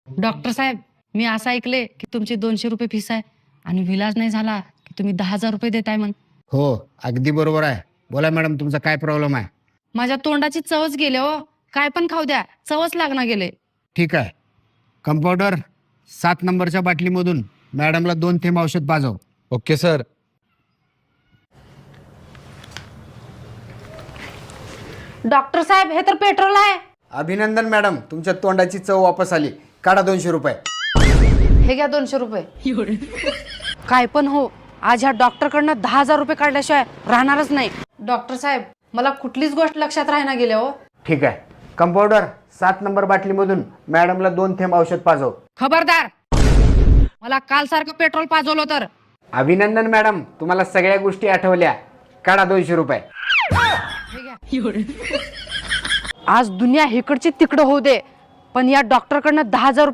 Doctor साहेब, मी असं ऐकले की तुमची 200 रुपये फीस आहे आणि विलाज नाही झाला की तुम्ही 10,000 रुपये देताय म्हण. हो, अगदी बरोबर आहे. बोला मॅडम, तुमचा काय प्रॉब्लेम आहे? माझ्या तोंडाची चवच गेले हो. काय पण खाऊ द्या, चवच लागणार गेले. ठीक आहे. कंपाऊंडर, 7 नंबरच्या बाटलीमधून मॅडमला 2 थेंब औषध पाजव. Okay sir. डॉक्टर साहेब, हे तर पेट्रोल आहे. अभिनंदन मॅडम, तुमच्या तोंडाची चव वापस आली. काढा 200 रुपये. हे घ्या 200 रुपये. काय पण हो, आज ह्या डॉक्टरकडनं 10,000 रुपये काढल्याशिवाय राहणारच नाही. डॉक्टर साहेब, मला कुठलीच गोष्ट लक्षात राहणार गेले हो. ठीक आहे. कंपाऊंडर, 7 नंबर बाटलीमधून मॅडमला 2 थेंब औषध पाजव. खबरदार, मला काल सारखं पेट्रोल पाजवलं तर. अभिनंदन मॅडम, तुम्हाला सगळ्या गोष्टी आठवल्या. काढा 200 रुपये. आज दुनिया इकडची तिकडं होऊ दे, पण या डॉक्टरकडनं 10,000 रुपये